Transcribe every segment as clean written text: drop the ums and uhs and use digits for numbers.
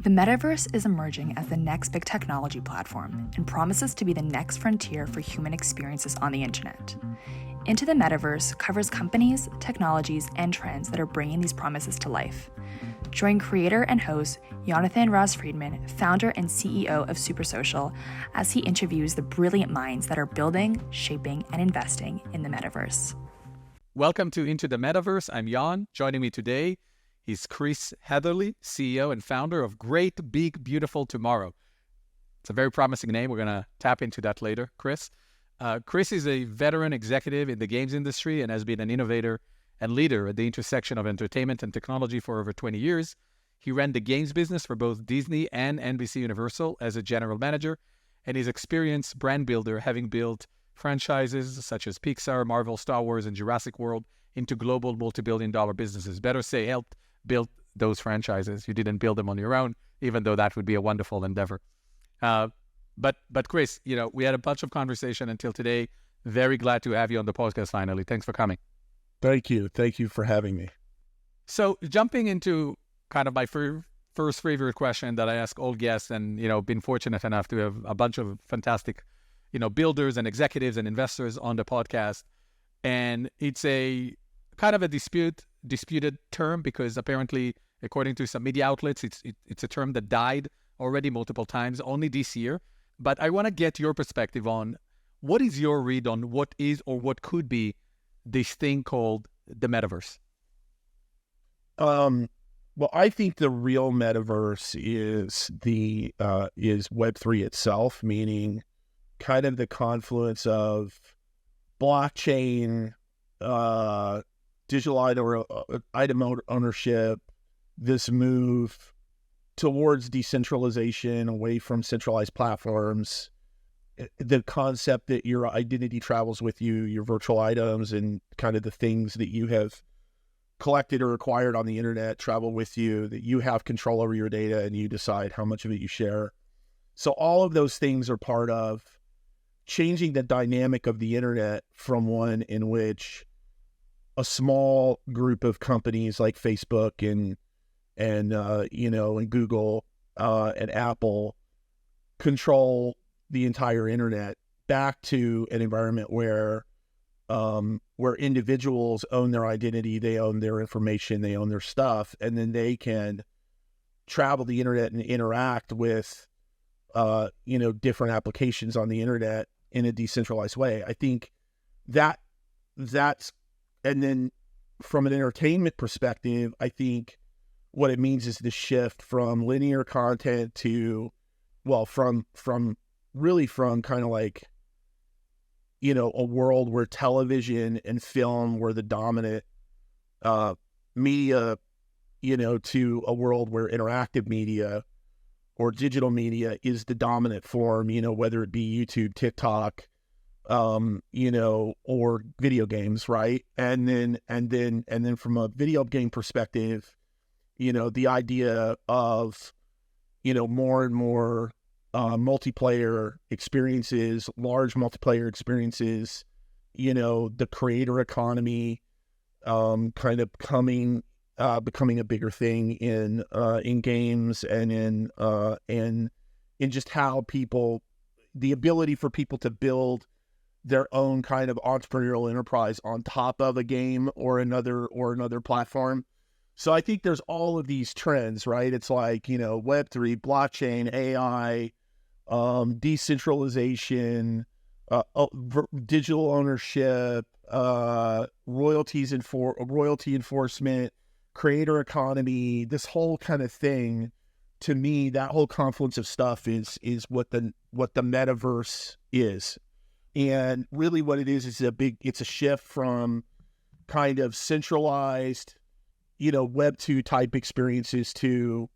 The Metaverse is emerging as the next big technology platform and promises to be the next frontier for human experiences on the internet. Into the Metaverse covers companies, technologies, and trends that are bringing these promises to life. Join creator and host Jonathan Ross-Friedman, founder and CEO of Supersocial, as he interviews the brilliant minds that are building, shaping, and investing in the Metaverse. Welcome to Into the Metaverse. I'm Yon. Joining me today is Chris Heatherly, CEO and founder of Great Big Beautiful Tomorrow. It's a very promising name. We're going to tap into that later, Chris. Chris is a veteran executive in the games industry and has been an innovator and leader at the intersection of entertainment and technology for over 20 years. He ran the games business for both Disney and NBCUniversal as a general manager, and he's experienced brand builder, having built franchises such as Pixar, Marvel, Star Wars, and Jurassic World into global multi-billion-dollar businesses. Better say, helped build those franchises. You didn't build them on your own, even though that would be a wonderful endeavor. But Chris, we had a bunch of conversation until today. Very glad to have you on the podcast finally. Thanks for coming. Thank you. Thank you for having me. So jumping into kind of my first favorite question that I ask all guests, and, been fortunate enough to have a bunch of fantastic, builders and executives and investors on the podcast. And it's a kind of a disputed term because apparently, according to some media outlets, it's a term that died already multiple times, only this year. But I want to get your perspective on what is your read on what is or what could be this thing called the Metaverse? Well, I think the real Metaverse is Web3 itself, meaning kind of the confluence of blockchain, digital item ownership, this move towards decentralization, away from centralized platforms, the concept that your identity travels with you, your virtual items and kind of the things that you have collected or acquired on the internet travel with you, that you have control over your data and you decide how much of it you share. So all of those things are part of changing the dynamic of the internet from one in which a small group of companies like Facebook and Google and Apple control the entire internet, back to an environment where individuals own their identity, they own their information, they own their stuff, and then they can travel the internet and interact with different applications on the internet in a decentralized way. I think that's, and then from an entertainment perspective, I think what it means is the shift from linear content to, from kind of like, a world where television and film were the dominant media, to a world where interactive media or digital media is the dominant form, whether it be YouTube, TikTok, or video games, right? And then from a video game perspective, the idea of, more and more multiplayer experiences, large multiplayer experiences, the creator economy kind of becoming a bigger thing in games and in just how the ability for people to build their own kind of entrepreneurial enterprise on top of a game or another platform. So I think there's all of these trends, right? It's like, Web3, blockchain, AI, decentralization, digital ownership, royalty enforcement, creator economy, this whole kind of thing. To me, that whole confluence of stuff is what the Metaverse is. And really what it is it's a shift from kind of centralized, Web 2 type experiences to,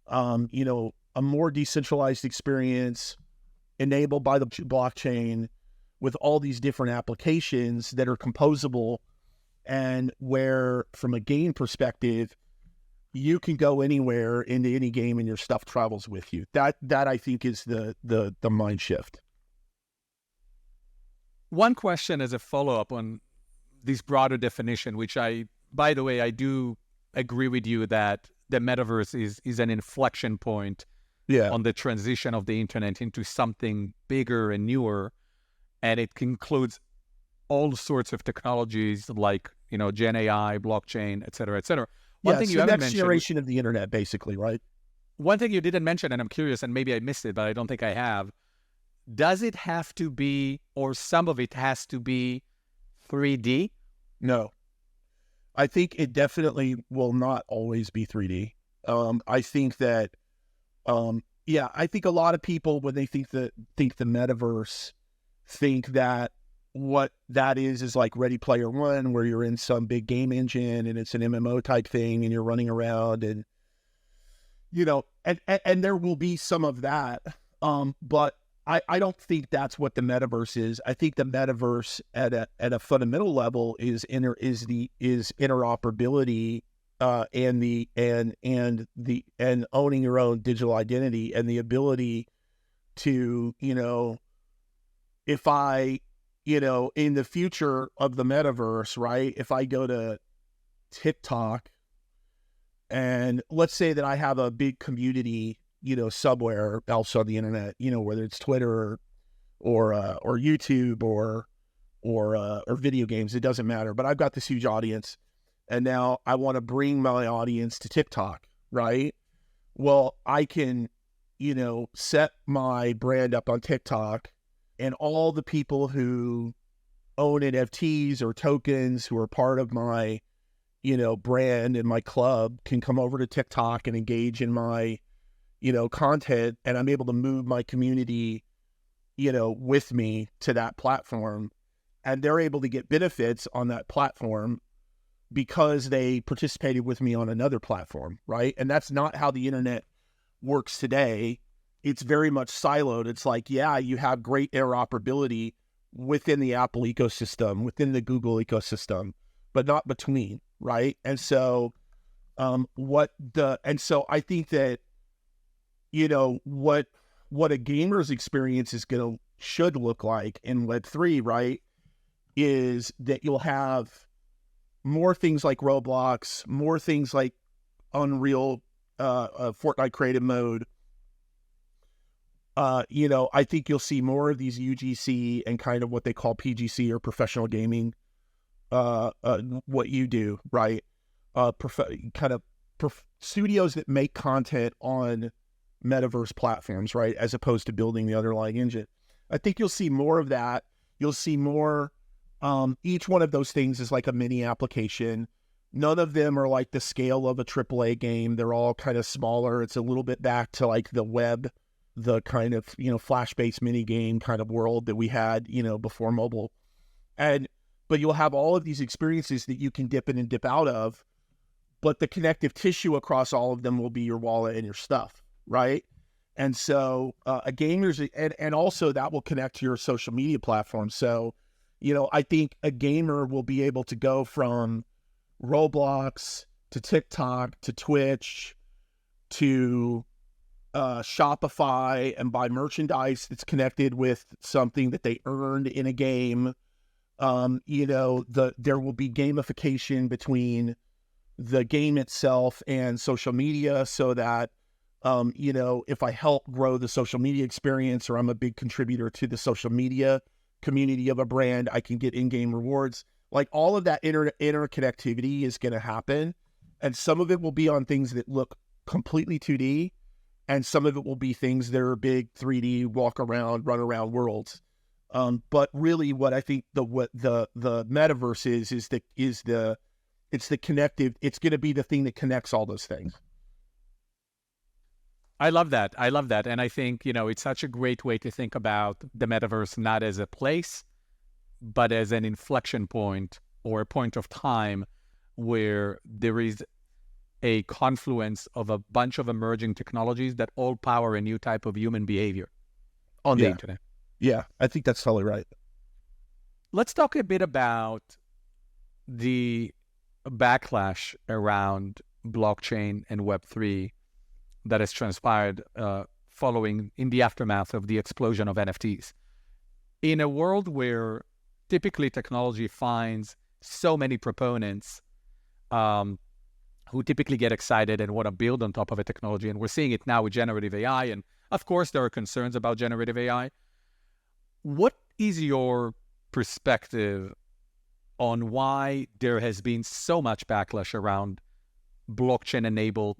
a more decentralized experience enabled by the blockchain with all these different applications that are composable, and where from a game perspective, you can go anywhere into any game and your stuff travels with you. That I think is the mind shift. One question as a follow-up on this broader definition, which by the way, I do agree with you that the metaverse is an inflection point on the transition of the internet into something bigger and newer, and it includes all sorts of technologies like, Gen AI, blockchain, et cetera, et cetera. One thing you haven't mentioned, the next generation of the internet, basically, right? One thing you didn't mention, and I'm curious, and maybe I missed it, but I don't think I have. Does it have to be, or some of it has to be 3D? No. I think it definitely will not always be 3D. I think that, I think a lot of people, when they think the metaverse, think that what that is like Ready Player One, where you're in some big game engine and it's an MMO type thing and you're running around and, and there will be some of that. But I don't think that's what the metaverse is. I think the metaverse at a fundamental level is interoperability, and owning your own digital identity and the ability to, if I, in the future of the metaverse, right? If I go to TikTok and let's say that I have a big community, somewhere else on the internet, whether it's Twitter or YouTube or video games, it doesn't matter. But I've got this huge audience, and now I want to bring my audience to TikTok, right? Well, I can, set my brand up on TikTok, and all the people who own NFTs or tokens who are part of my, brand and my club can come over to TikTok and engage in my, content, and I'm able to move my community, with me to that platform, and they're able to get benefits on that platform because they participated with me on another platform, right? And that's not how the internet works today. It's very much siloed. It's like, you have great interoperability within the Apple ecosystem, within the Google ecosystem, but not between, right? And so, so I think that, what a gamer's experience should look like in Web3, right, is that you'll have more things like Roblox, more things like Unreal, Fortnite creative mode. I think you'll see more of these UGC and kind of what they call PGC or professional gaming, what you do, right? Studios that make content on metaverse platforms, right? As opposed to building the underlying engine. I think you'll see more of that. You'll see more, each one of those things is like a mini application. None of them are like the scale of a AAA game. They're all kind of smaller. It's a little bit back to like the web, the kind of, flash-based mini game kind of world that we had, before mobile. But you'll have all of these experiences that you can dip in and dip out of, but the connective tissue across all of them will be your wallet and your stuff, right? And so a gamer's, and also that will connect to your social media platform. So, I think a gamer will be able to go from Roblox to TikTok to Twitch to Shopify and buy merchandise that's connected with something that they earned in a game. There will be gamification between the game itself and social media, so that if I help grow the social media experience, or I'm a big contributor to the social media community of a brand, I can get in-game rewards. Like all of that interconnectivity is going to happen. And some of it will be on things that look completely 2D. And some of it will be things that are big 3D, walk around, run around worlds. But really what I think the metaverse it's the connective, it's going to be the thing that connects all those things. I love that. And I think, it's such a great way to think about the metaverse, not as a place, but as an inflection point or a point of time where there is a confluence of a bunch of emerging technologies that all power a new type of human behavior on the internet. Yeah, I think that's totally right. Let's talk a bit about the backlash around blockchain and Web3 that has transpired following in the aftermath of the explosion of NFTs. In a world where typically technology finds so many proponents, who typically get excited and want to build on top of a technology. And we're seeing it now with generative AI. And of course, there are concerns about generative AI. What is your perspective on why there has been so much backlash around blockchain-enabled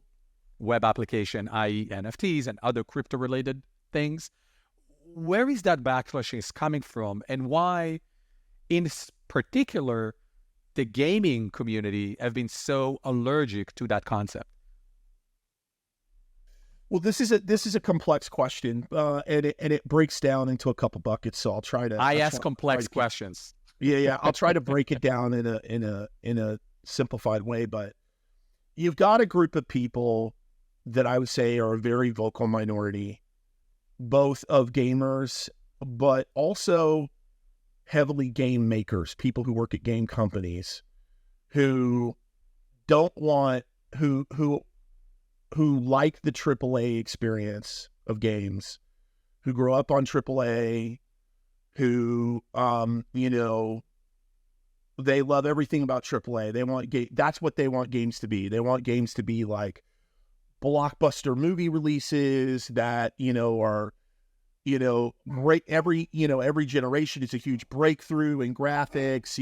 web application, i.e. NFTs and other crypto-related things? Where is that backlash is coming from, and why, in particular, the gaming community have been so allergic to that concept? Well, this is a complex question, and it breaks down into a couple buckets. So I'll try to. I ask complex questions. Yeah. I'll try to break it down in a simplified way. But you've got a group of people that I would say are a very vocal minority, both of gamers, but also heavily game makers, people who work at game companies, who don't want who like the AAA experience of games, who grow up on AAA, who, they love everything about AAA. They want that's what they want games to be. They want games to be like blockbuster movie releases that, are, great. Every generation is a huge breakthrough in graphics.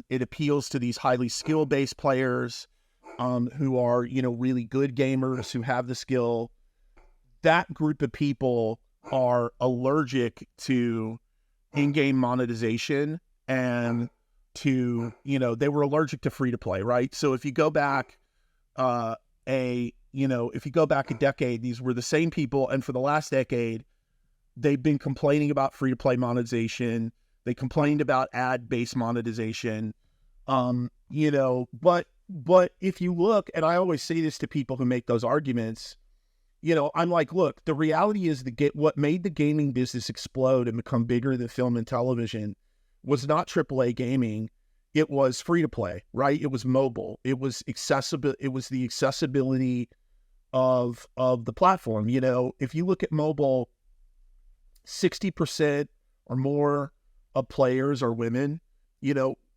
It appeals to these highly skill-based players, who are, really good gamers who have the skill. That group of people are allergic to in-game monetization and to, they were allergic to free-to-play, right? So if you go back a decade, these were the same people, and for the last decade, they've been complaining about free-to-play monetization. They complained about ad-based monetization, but if you look, and I always say this to people who make those arguments, I'm like, look, the reality is what made the gaming business explode and become bigger than film and television was not AAA gaming. It was free to play, right? It was mobile. It was accessible. It was the accessibility of the platform. If you look at mobile, 60% or more of players are women.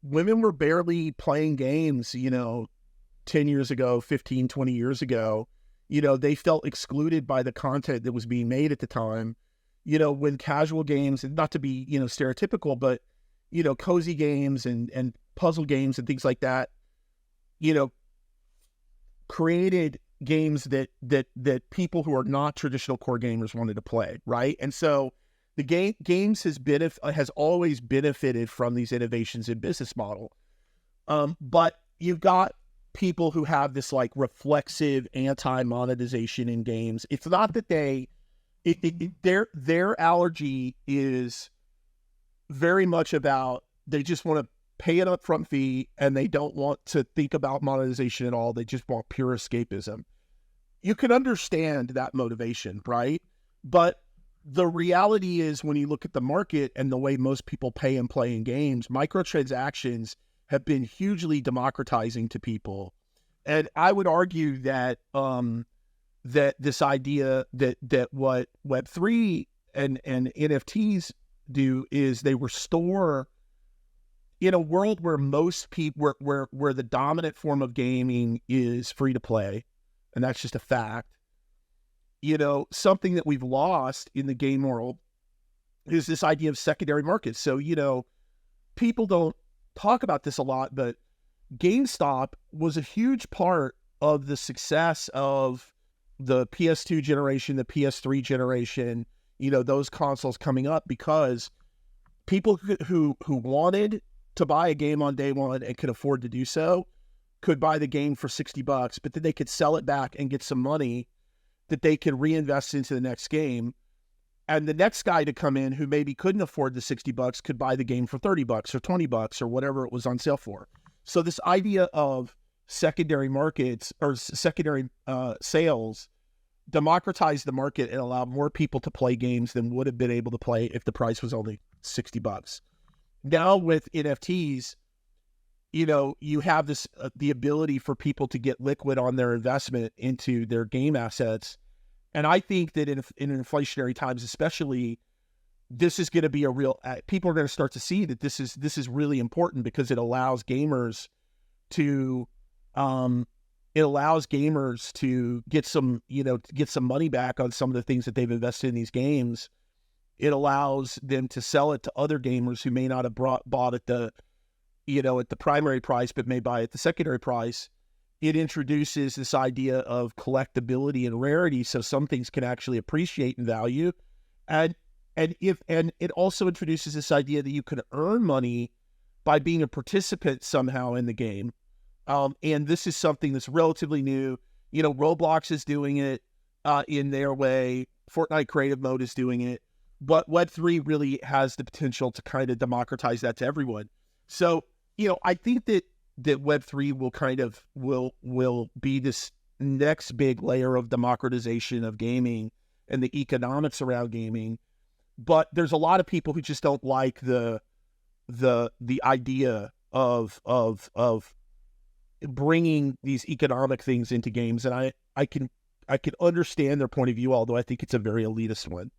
Women were barely playing games, 10 years ago, 15, 20 years ago. They felt excluded by the content that was being made at the time. When casual games, and not to be, stereotypical, but, cozy games and puzzle games and things like that, created games that people who are not traditional core gamers wanted to play, right? And so the games has always benefited from these innovations in business model. But you've got people who have this like reflexive anti-monetization in games. It's not that their allergy is very much about, they just want to pay an upfront fee and they don't want to think about monetization at all. They just want pure escapism. You can understand that motivation, right? But the reality is, when you look at the market and the way most people pay and play in games, microtransactions have been hugely democratizing to people. And I would argue that that this idea that what Web3 and NFTs do is they restore, in a world where most people, where the dominant form of gaming is free to play, and that's just a fact. Something that we've lost in the game world is this idea of secondary markets. So, people don't talk about this a lot, but GameStop was a huge part of the success of the PS2 generation, the PS3 generation, those consoles coming up, because people who wanted to buy a game on day one and could afford to do so could buy the game for $60, but then they could sell it back and get some money that they could reinvest into the next game. And the next guy to come in who maybe couldn't afford the $60 could buy the game for $30 or $20 or whatever it was on sale for. So this idea of secondary markets or secondary sales democratized the market and allowed more people to play games than would have been able to play if the price was only $60. Now with NFTs, you have this the ability for people to get liquid on their investment into their game assets. And I think that in inflationary times, especially, this is going to be a real, people are going to start to see that this is really important, because it allows gamers to it allows gamers to get some money back on some of the things that they've invested in these games. It allows them to sell it to other gamers who may not have bought at the primary price, but may buy at the secondary price. It introduces this idea of collectability and rarity, so some things can actually appreciate in value. And it also introduces this idea that you can earn money by being a participant somehow in the game. And this is something that's relatively new. Roblox is doing it in their way. Fortnite Creative Mode is doing it. But Web3 really has the potential to kind of democratize that to everyone. So, I think that Web3 will be this next big layer of democratization of gaming and the economics around gaming. But there's a lot of people who just don't like the idea of bringing these economic things into games, and I can understand their point of view, although I think it's a very elitist one.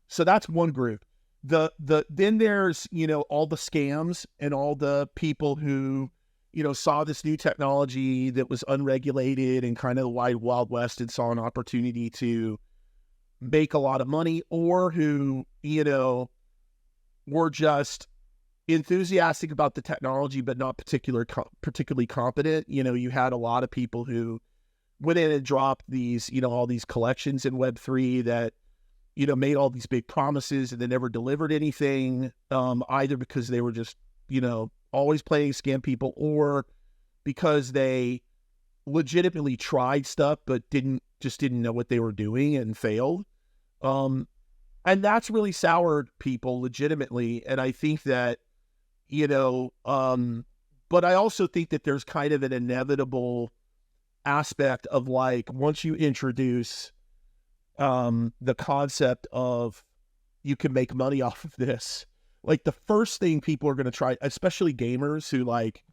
So that's one group. Then there's all the scams and all the people who saw this new technology that was unregulated and kind of the wild west and saw an opportunity to make a lot of money, or who were just enthusiastic about the technology but not particularly competent. You had a lot of people who went in and dropped these all these collections in Web3 that made all these big promises and they never delivered anything, either because they were just always playing scam people, or because they legitimately tried stuff but didn't know what they were doing and failed. And that's really soured people legitimately. And I think that, but I also think that there's kind of an inevitable aspect of like, once you introduce the concept of you can make money off of this, like the first thing people are going to try, especially gamers who like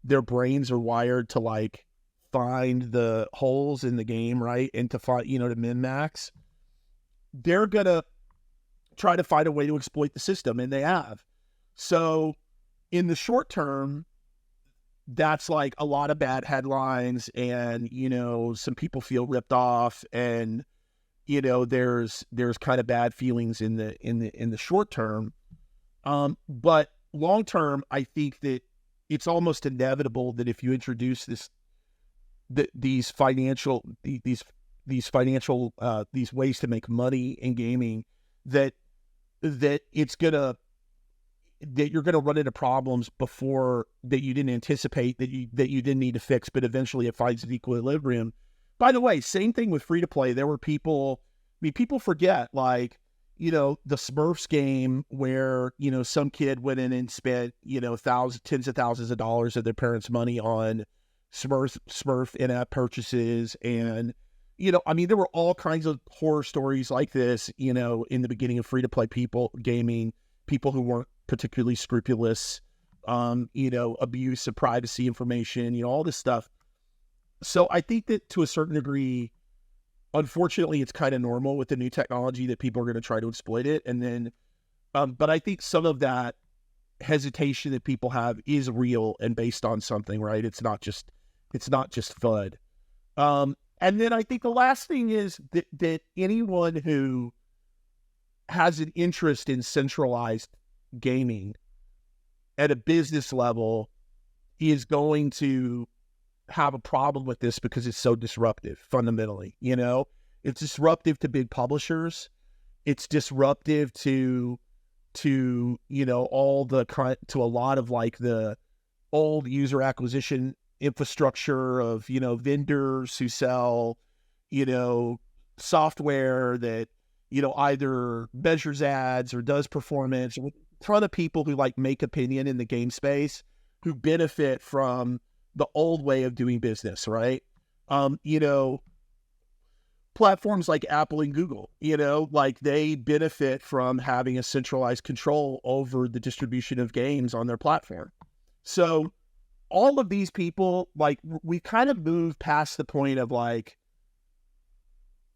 their brains are wired to like find the holes in the game, right? And to find, to min-max, they're going to try to find a way to exploit the system, and they have. So in the short term, that's like a lot of bad headlines, and some people feel ripped off, and there's kind of bad feelings in the short term. But long term, I think that it's almost inevitable that if you introduce these ways to make money in gaming, that you're gonna run into problems before that you didn't anticipate, that you didn't need to fix, but eventually it finds an equilibrium. By the way, same thing with free to play. There were people, people forget, like, the Smurfs game where, some kid went in and spent, tens of thousands of dollars of their parents' money on Smurf in-app purchases. And, there were all kinds of horror stories like this, in the beginning of free to play gaming, people who weren't particularly scrupulous, abuse of privacy information, all this stuff. So I think that to a certain degree, unfortunately, it's kind of normal with the new technology that people are going to try to exploit it. And then, but I think some of that hesitation that people have is real and based on something, right? It's not just FUD. And then I think the last thing is that anyone who has an interest in centralized gaming at a business level is going to have a problem with this, because it's so disruptive fundamentally. It's disruptive to big publishers. It's disruptive to a lot of like the old user acquisition infrastructure of, vendors who sell, software that, either measures ads or does performance. A ton of people who like make opinion in the game space who benefit from the old way of doing business, right? Platforms like Apple and Google, like they benefit from having a centralized control over the distribution of games on their platform. So all of these people, like, we kind of moved past the point of like,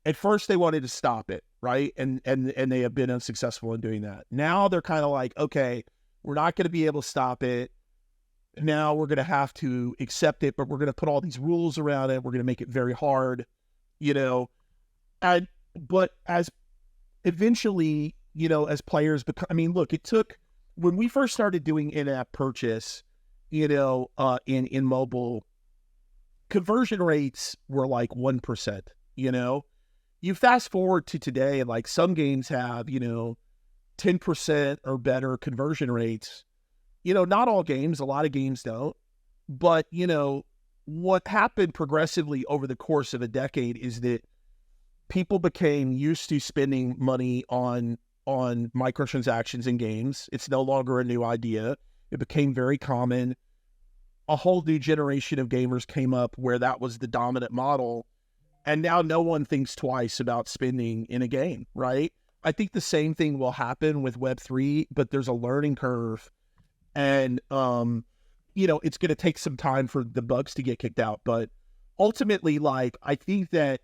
at first they wanted to stop it, right? And they have been unsuccessful in doing that. Now they're kind of like, okay, we're not going to be able to stop it. now we're going to have to accept it, but we're going to put all these rules around it. We're going to make it very hard, but as eventually, as players become, look, it took, when we first started doing in-app purchase, in mobile, conversion rates were like 1%, you fast forward to today and like some games have, 10% or better conversion rates. Not all games, a lot of games don't, but what happened progressively over the course of a decade is that people became used to spending money on microtransactions in games. It's no longer a new idea. It became very common. A whole new generation of gamers came up where that was the dominant model. And now no one thinks twice about spending in a game, right? I think the same thing will happen with Web3, but there's a learning curve. And, it's going to take some time for the bugs to get kicked out. But ultimately, I think that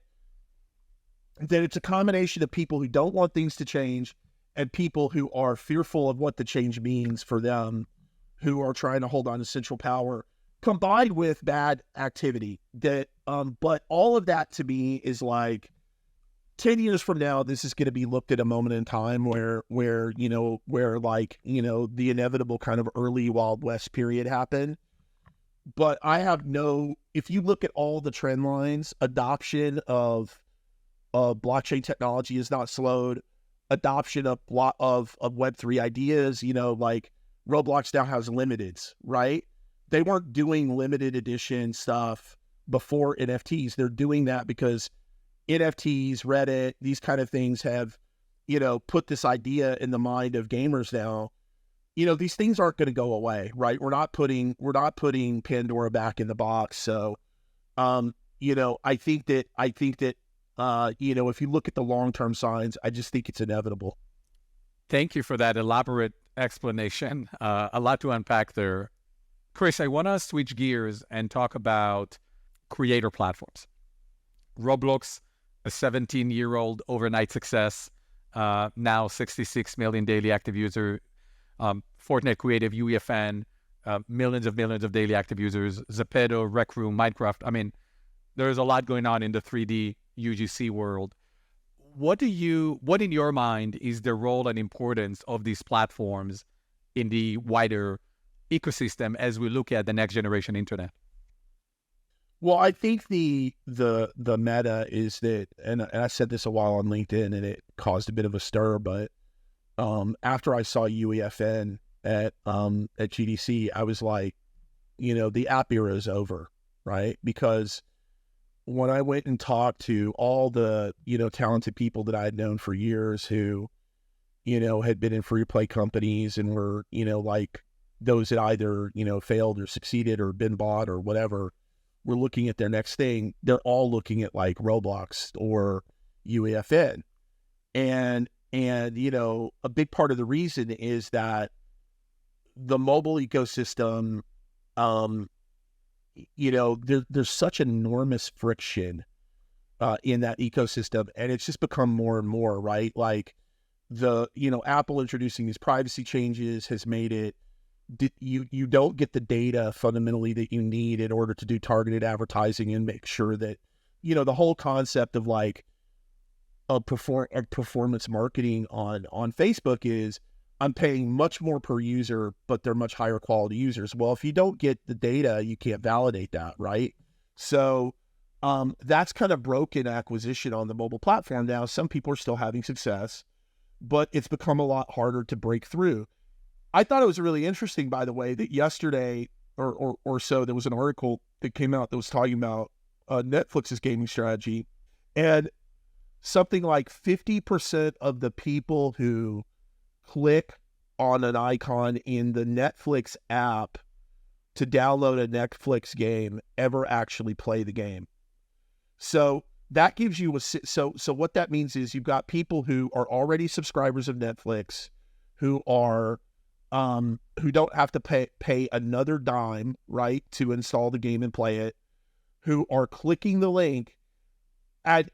it's a combination of people who don't want things to change and people who are fearful of what the change means for them, who are trying to hold on to central power, combined with bad activity. That, but all of that to me is 10 years from now, this is going to be looked at a moment in time where the inevitable kind of early Wild West period happened. But if you look at all the trend lines, adoption of blockchain technology is not slowed. Adoption of Web3 ideas, Roblox now has limiteds, right? They weren't doing limited edition stuff before NFTs. They're doing that because NFTs, Reddit, these kind of things have, put this idea in the mind of gamers now. These things aren't going to go away, right? We're not putting Pandora back in the box. So, I think that, if you look at the long-term signs, I just think it's inevitable. Thank you for that elaborate explanation. A lot to unpack there. Chris, I want to switch gears and talk about creator platforms. Roblox, a 17-year-old overnight success, now 66 million daily active users. Fortnite Creative, UEFN, millions of daily active users. Zepeto, Rec Room, Minecraft. There's a lot going on in the 3D UGC world. What in your mind is the role and importance of these platforms in the wider ecosystem as we look at the next generation internet? Well, I think the meta is that, and I said this a while on LinkedIn, and it caused a bit of a stir. But after I saw UEFN at GDC, I was like, the app era is over, right? Because when I went and talked to all the talented people that I had known for years who had been in free play companies and were those that either failed or succeeded or been bought or whatever, were looking at their next thing, they're all looking at Roblox or UEFN. And a big part of the reason is that the mobile ecosystem, there's such enormous friction in that ecosystem, and it's just become more and more, right? Apple introducing these privacy changes has made it, you don't get the data fundamentally that you need in order to do targeted advertising and make sure that, the whole concept of performance marketing on Facebook is I'm paying much more per user, but they're much higher quality users. Well, if you don't get the data, you can't validate that, right? So that's kind of broken acquisition on the mobile platform now. Some people are still having success, but it's become a lot harder to break through. I thought it was really interesting, by the way, that yesterday or so, there was an article that came out that was talking about Netflix's gaming strategy. And something like 50% of the people who click on an icon in the Netflix app to download a Netflix game ever actually play the game. So that gives you so what that means is you've got people who are already subscribers of Netflix who are who don't have to pay another dime, right, to install the game and play it, who are clicking the link, and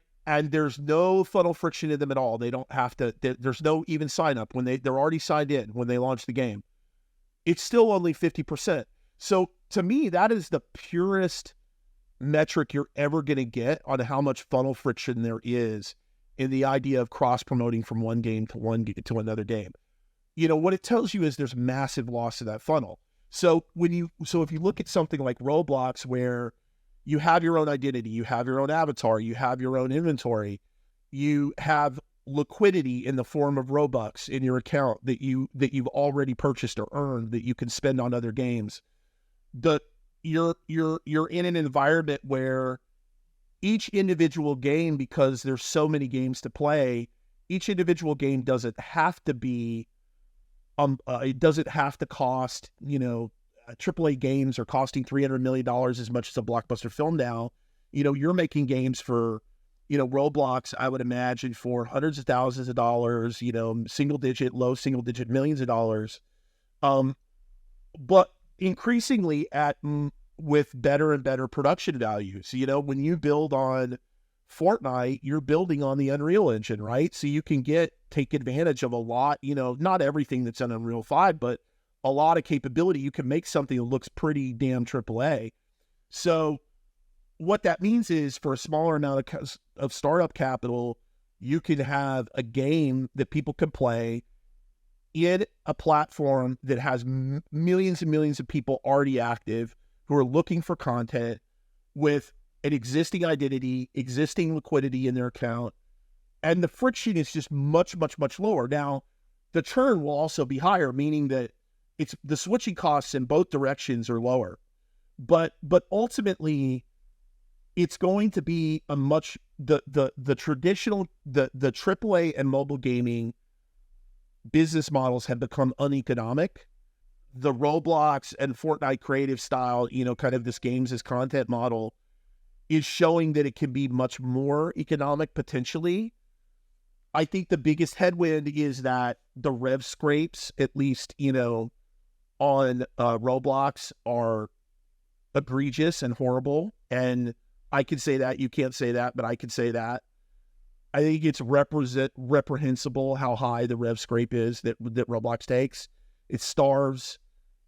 there's no funnel friction in them at all. They don't have to, there's no even sign up when they're already signed in when they launch the game. It's still only 50%. So to me, that is the purest metric you're ever going to get on how much funnel friction there is in the idea of cross promoting from one game to another game. What it tells you is there's massive loss of that funnel. So if you look at something like Roblox, where you have your own identity, you have your own avatar, you have your own inventory, you have liquidity in the form of Robux in your account that you've already purchased or earned that you can spend on other games. You're in an environment where each individual game, because there's so many games to play, each individual game doesn't have to be it doesn't have to cost, AAA games are costing $300 million as much as a blockbuster film now. You're making games for, Roblox, I would imagine, for hundreds of thousands of dollars, low single digit millions of dollars. But increasingly with better and better production values. When you build on Fortnite, you're building on the Unreal Engine, right? So you can take advantage of a lot, not everything that's on Unreal 5, but a lot of capability. You can make something that looks pretty damn AAA. So what that means is, for a smaller amount of startup capital, you can have a game that people can play in a platform that has millions and millions of people already active who are looking for content with an existing identity, existing liquidity in their account, and the friction is just much, much, much lower. Now, the churn will also be higher, meaning that the switching costs in both directions are lower. But ultimately, it's going to be the traditional AAA and mobile gaming business models have become uneconomic. The Roblox and Fortnite creative style, kind of this games as content model, is showing that it can be much more economic potentially. I think the biggest headwind is that the rev scrapes, at least, on Roblox, are egregious and horrible. And I can say that, you can't say that, but I can say that. I think it's reprehensible how high the rev scrape is that Roblox takes. It starves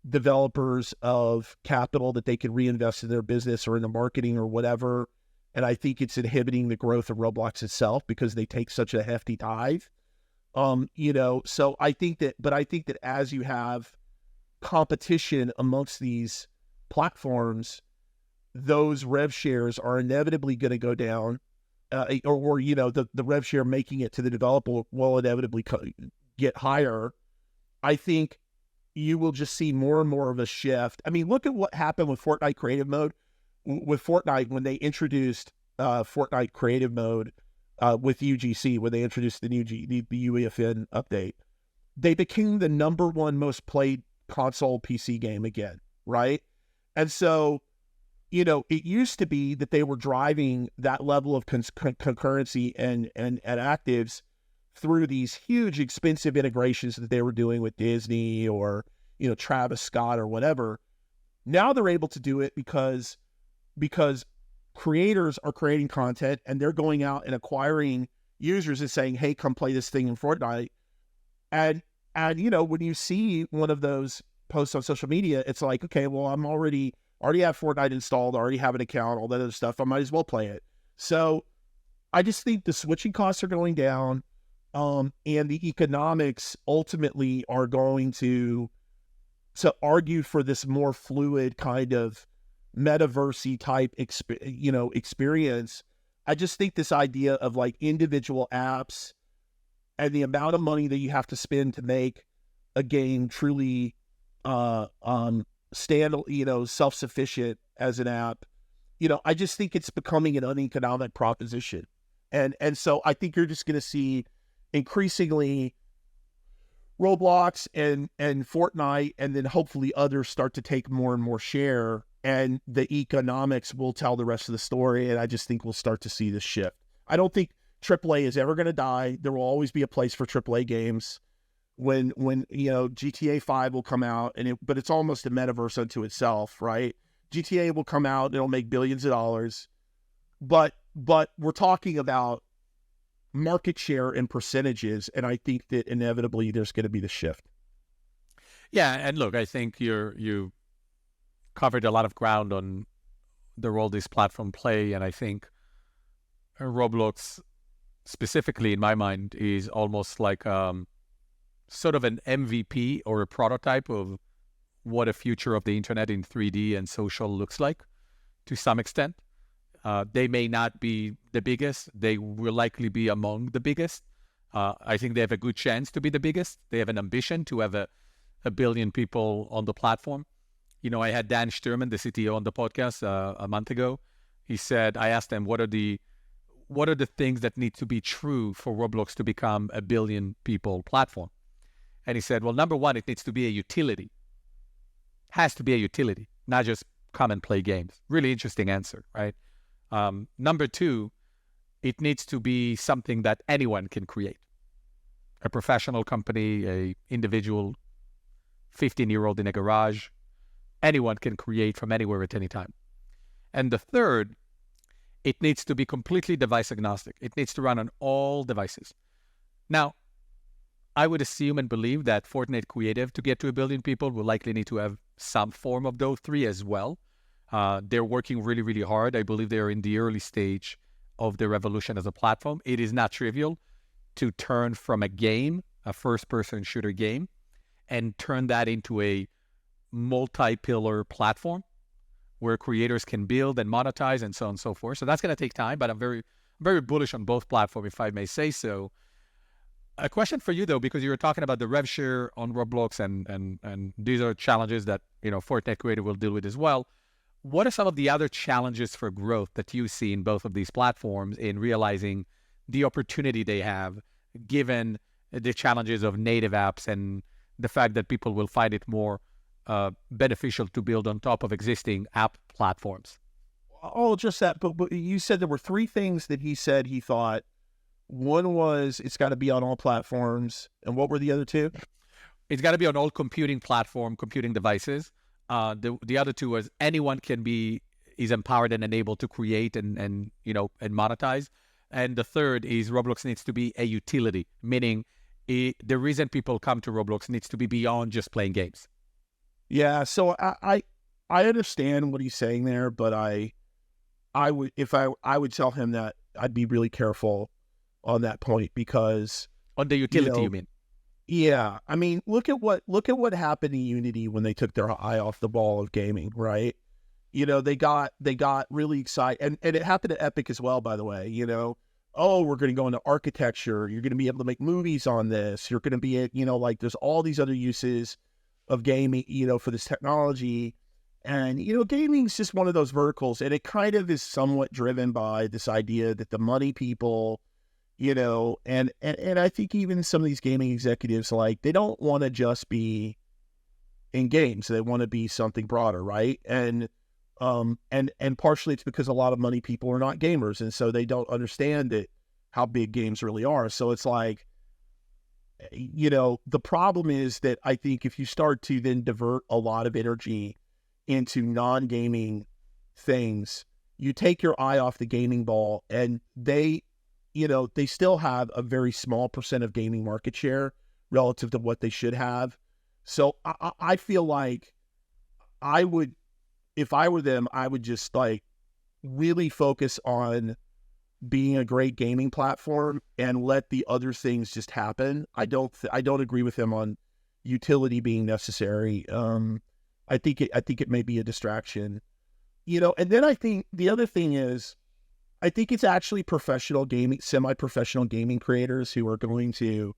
developers of capital that they can reinvest in their business or in the marketing or whatever. And I think it's inhibiting the growth of Roblox itself because they take such a hefty tithe. So I think that as you have competition amongst these platforms, those rev shares are inevitably going to go down, the rev share making it to the developer will inevitably get higher. I think you will just see more and more of a shift. I mean, look at what happened with Fortnite Creative Mode. With Fortnite, when they introduced Fortnite Creative Mode with UGC, when they introduced the new the UEFN update, they became the number one most played console PC game again, right? And so, it used to be that they were driving that level of concurrency and actives through these huge expensive integrations that they were doing with Disney or, Travis Scott or whatever. Now they're able to do it because creators are creating content and they're going out and acquiring users and saying, hey, come play this thing in Fortnite. And when you see one of those posts on social media, it's like, okay, well, I already have Fortnite installed, I already have an account, all that other stuff. I might as well play it. So I just think the switching costs are going down. And the economics ultimately are going to argue for this more fluid kind of metaverse-y type experience. I just think this idea of like individual apps and the amount of money that you have to spend to make a game truly self-sufficient as an app, I just think it's becoming an uneconomic proposition. And so I think you're just going to see increasingly Roblox and Fortnite, and then hopefully others start to take more and more share, and the economics will tell the rest of the story. And I just think we'll start to see this shift. I don't think AAA is ever going to die. There will always be a place for AAA games. When GTA 5 will come out, but it's almost a metaverse unto itself, right? GTA will come out, it'll make billions of dollars, but we're talking about market share and percentages, and I think that inevitably there's going to be the shift. Yeah, and look, I think you covered a lot of ground on the role this platform play, and I think Roblox, specifically in my mind, is almost like sort of an MVP or a prototype of what a future of the internet in 3D and social looks like to some extent. They may not be the biggest. They will likely be among the biggest. I think they have a good chance to be the biggest. They have an ambition to have a billion people on the platform. You know, I had Dan Sturman, the CTO, on the podcast a month ago. He said, I asked him, what are the things that need to be true for Roblox to become a billion people platform? And he said, well, number one, it needs to be a utility. Has to be a utility, not just come and play games. Really interesting answer, right? Number two, it needs to be something that anyone can create. A professional company, a individual 15-year-old in a garage, anyone can create from anywhere at any time. And the third, it needs to be completely device agnostic. It needs to run on all devices. Now, I would assume and believe that Fortnite Creative, to get to 1 billion people, will likely need to have some form of those three as well. They're working really, really hard. I believe they're in the early stage of their evolution as a platform. It is not trivial to turn from a game, a first-person shooter game, and turn that into a multi-pillar platform where creators can build and monetize and so on and so forth. So that's going to take time, but I'm very, very bullish on both platforms, if I may say so. A question for you, though, because you were talking about the rev share on Roblox, and these are challenges that, you know, Fortnite Creative will deal with as well. What are some of the other challenges for growth that you see in both of these platforms in realizing the opportunity they have, given the challenges of native apps and the fact that people will find it more beneficial to build on top of existing app platforms? Oh, just that. But you said there were three things that he said he thought. One was it's got to be on all platforms. And what were the other two? It's got to be on all computing devices. The other two was anyone is empowered and enabled to create and monetize. And the third is Roblox needs to be a utility, meaning the reason people come to Roblox needs to be beyond just playing games. Yeah, so I understand what he's saying there, but I would tell him that I'd be really careful on that point, because on the utility, you mean? Yeah, I mean, look at what happened in Unity when they took their eye off the ball of gaming, right? You know, they got really excited, and it happened at Epic as well, by the way. You know, oh, we're going to go into architecture. You're going to be able to make movies on this. You're going to be, like there's all these other uses of gaming, for this technology. And, gaming's just one of those verticals, and it kind of is somewhat driven by this idea that the money people, and I think even some of these gaming executives, like, they don't want to just be in games. They want to be something broader, right? And partially it's because a lot of money people are not gamers, and so they don't understand how big games really are. So it's like, the problem is that I think if you start to then divert a lot of energy into non-gaming things, you take your eye off the gaming ball, and they still have a very small % of gaming market share relative to what they should have. So I feel like if I were them, I would just like really focus on being a great gaming platform and let the other things just happen. I don't agree with him on utility being necessary. I think it may be a distraction, and then I think the other thing is, I think it's actually semi-professional gaming creators who are going to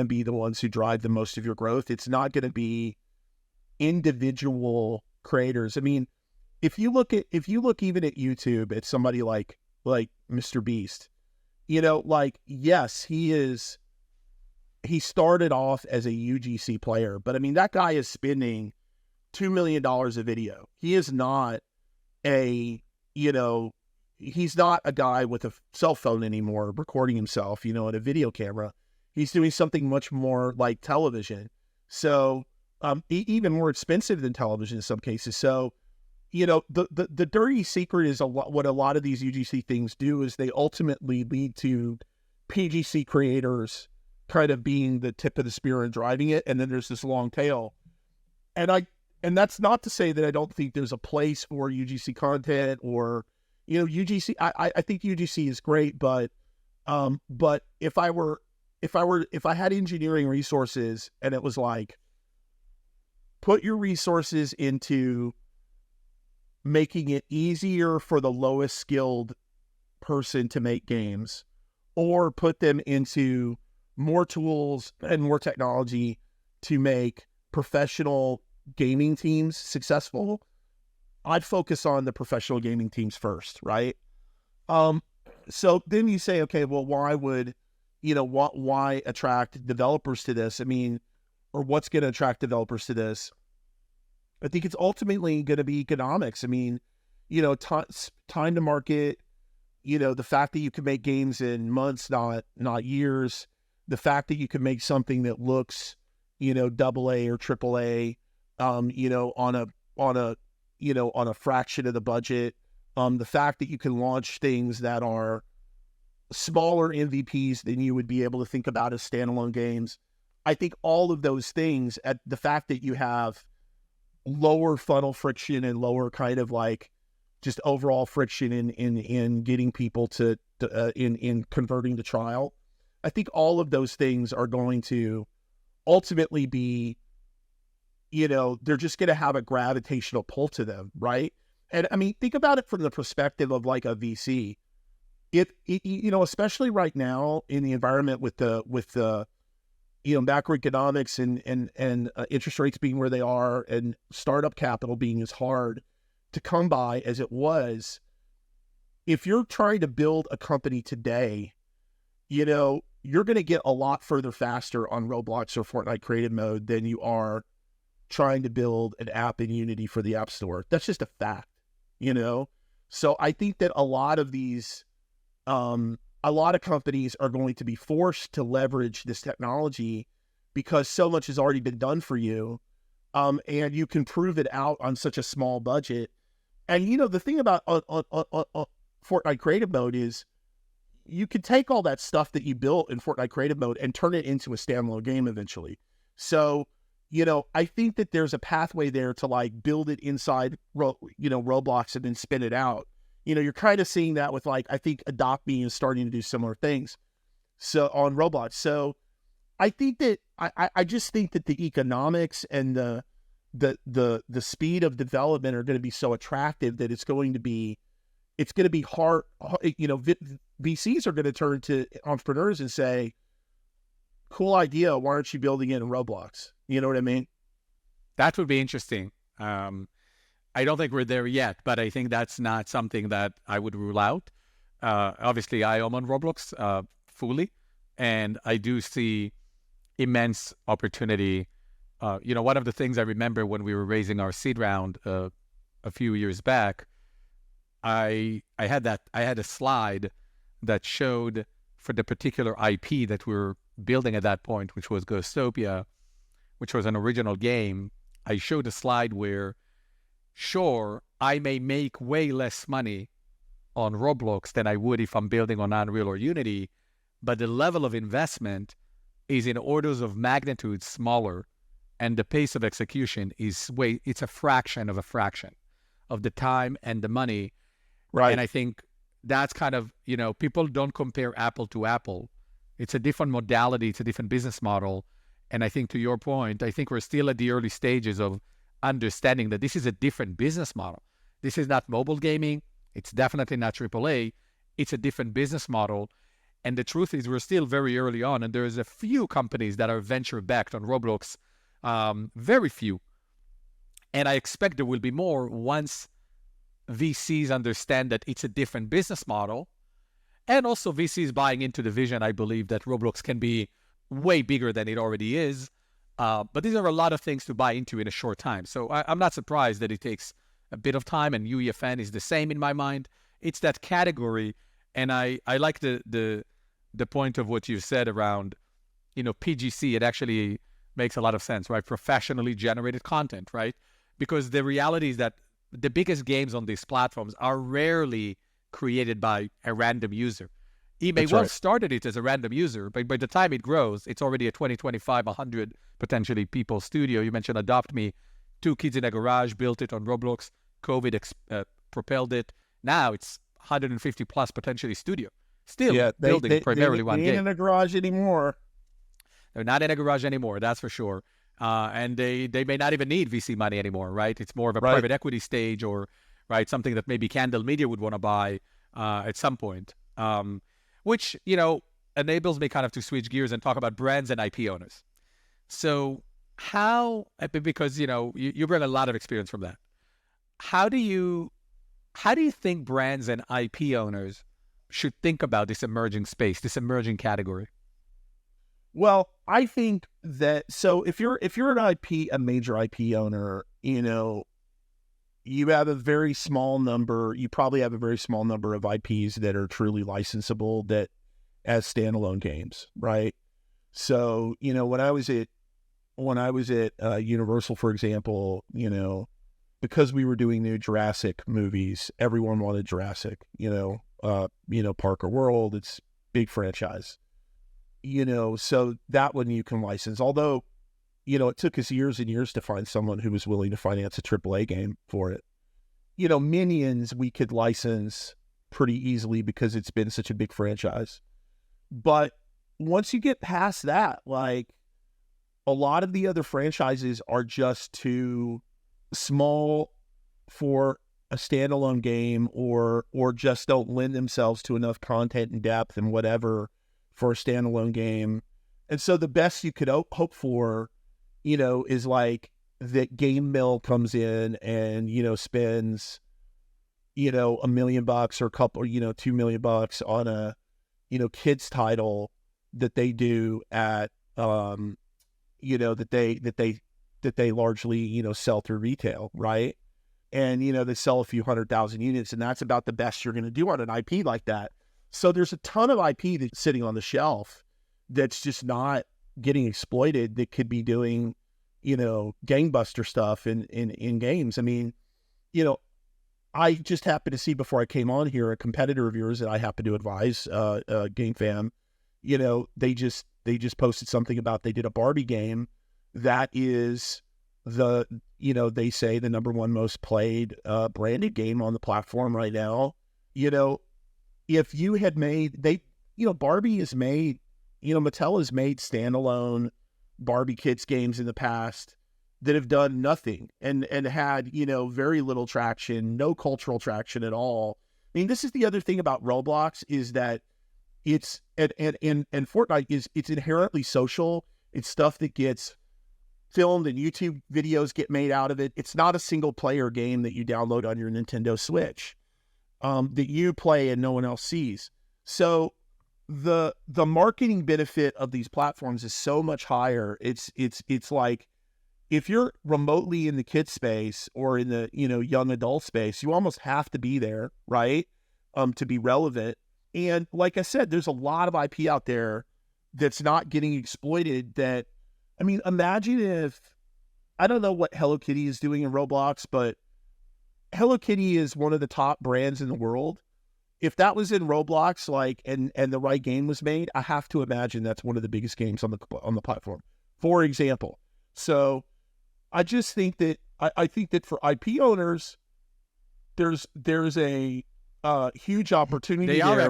be the ones who drive the most of your growth. It's not going to be individual creators. I mean, if you look even at YouTube at somebody like Mr. Beast, yes, he started off as a UGC player, but I mean, that guy is spending $2 million a video. He is not he's not a guy with a cell phone anymore recording himself, in a video camera. He's doing something much more like television. So, even more expensive than television in some cases. So, the dirty secret is what a lot of these UGC things do is they ultimately lead to PGC creators kind of being the tip of the spear and driving it. And then there's this long tail. And And that's not to say that I don't think there's a place for UGC content or, UGC. I think UGC is great, but if I had engineering resources and it was like, put your resources into making it easier for the lowest skilled person to make games, or put them into more tools and more technology to make professional gaming teams successful, I'd focus on the professional gaming teams first, right? So then you say, okay, well, why would, why attract developers to this? I mean, or what's going to attract developers to this? I think it's ultimately going to be economics. I mean, time to market, the fact that you can make games in months, not years, the fact that you can make something that looks, AA or AAA, on a fraction of the budget, the fact that you can launch things that are smaller MVPs than you would be able to think about as standalone games. I think all of those things, at the fact that you have lower funnel friction and lower kind of like just overall friction in getting people to in converting to trial, I think all of those things are going to ultimately be, they're just going to have a gravitational pull to them, right? And I mean, think about it from the perspective of like a VC. If especially right now in the environment with the macroeconomics and interest rates being where they are and startup capital being as hard to come by as it was, if you're trying to build a company today, you're going to get a lot further faster on Roblox or Fortnite creative mode than you are trying to build an app in Unity for the App Store. That's just a fact, So I think that a lot of companies are going to be forced to leverage this technology because so much has already been done for you, and you can prove it out on such a small budget. And the thing about Fortnite creative mode is you can take all that stuff that you built in Fortnite creative mode and turn it into a standalone game eventually. So, I think that there's a pathway there to like build it inside, Roblox and then spin it out. You're kind of seeing that with like, I think Adopt Me is starting to do similar things. So on Roblox. So I think that, I just think that the economics and the speed of development are going to be so attractive that it's going to be hard. VCs are going to turn to entrepreneurs and say, cool idea. Why aren't you building it in Roblox? You know what I mean? That would be interesting. I don't think we're there yet, but I think that's not something that I would rule out. Obviously, I am on Roblox fully, and I do see immense opportunity. One of the things I remember when we were raising our seed round a few years back, I had a slide that showed for the particular IP that we were building at that point, which was Ghostopia, which was an original game. I showed a slide where, sure, I may make way less money on Roblox than I would if I'm building on Unreal or Unity, but the level of investment is in orders of magnitude smaller, and the pace of execution is it's a fraction of the time and the money. Right. And I think that's kind of, people don't compare apple to apple. It's a different modality. It's a different business model. And I think to your point, I think we're still at the early stages of understanding that this is a different business model. This is not mobile gaming. It's definitely not AAA. It's a different business model. And the truth is we're still very early on. And there's a few companies that are venture-backed on Roblox, very few. And I expect there will be more once VCs understand that it's a different business model. And also VCs buying into the vision, I believe, that Roblox can be way bigger than it already is. But these are a lot of things to buy into in a short time. So I'm not surprised that it takes a bit of time, and UEFN is the same in my mind. It's that category. And I like the point of what you said around, PGC. It actually makes a lot of sense, right? Professionally generated content, right? Because the reality is that the biggest games on these platforms are rarely created by a random user. He may well started it as a random user, but by the time it grows, it's already a 20, 25, 100 potentially people studio. You mentioned Adopt Me, two kids in a garage built it on Roblox. COVID propelled it. Now it's 150 plus potentially studio. Still building primarily one game. They ain't in a garage anymore. They're not in a garage anymore, that's for sure. And they may not even need VC money anymore, right? It's more of a private equity stage, or right, something that maybe Candle Media would want to buy at some point, which, you know, enables me kind of to switch gears and talk about brands and IP owners. So how, because, you know, you bring a lot of experience from that. How do you think brands and IP owners should think about this emerging space, this emerging category? Well, I think that, so if you're an IP, a major IP owner, you know, you have a very small number, you probably have a very small number of IPs that are truly licensable that as standalone games, right? So, you know, when I was at Universal, for example, you know, because we were doing new Jurassic movies, everyone wanted Jurassic, you know, Parker World, it's big franchise, you know, so that one you can license. Although, you know, it took us years and years to find someone who was willing to finance a AAA game for it. You know, Minions we could license pretty easily because it's been such a big franchise. But once you get past that, like, a lot of the other franchises are just too small for a standalone game, or just don't lend themselves to enough content and depth and whatever for a standalone game. And so the best you could hope for, you know, is like that Game Mill comes in and, you know, spends, you know, $1 million or a couple, you know, $2 million on a, you know, kids title that they do at, you know, that they largely, you know, sell through retail, right? And, you know, they sell a few 100,000 units, and that's about the best you're going to do on an IP like that. So there's a ton of IP that's sitting on the shelf that's just not getting exploited, that could be doing, you know, gangbuster stuff in games. I mean, you know, I just happened to see before I came on here, a competitor of yours that I happen to advise, GameFam, you know, they just posted something about, they did a Barbie game that is the, you know, they say the #1 most played branded game on the platform right now. You know, if you had made, you know, Barbie is made, you know, Mattel has made standalone Barbie kids games in the past that have done nothing and had, you know, very little traction, no cultural traction at all. I mean, this is the other thing about Roblox, is that it's, and Fortnite is, it's inherently social. It's stuff that gets filmed and YouTube videos get made out of it. It's not a single player game that you download on your Nintendo Switch that you play and no one else sees. So the marketing benefit of these platforms is so much higher. It's like, if you're remotely in the kid space or in the, you know, young adult space, you almost have to be there, right? To be relevant. And like I said, there's a lot of IP out there that's not getting exploited. That, I mean, imagine if, I don't know what Hello Kitty is doing in Roblox, but Hello Kitty is one of the top brands in the world. If that was in Roblox, like, and the right game was made, I have to imagine that's one of the biggest games on the platform, for example. So I just think that, I think that for IP owners, there's a huge opportunity. They are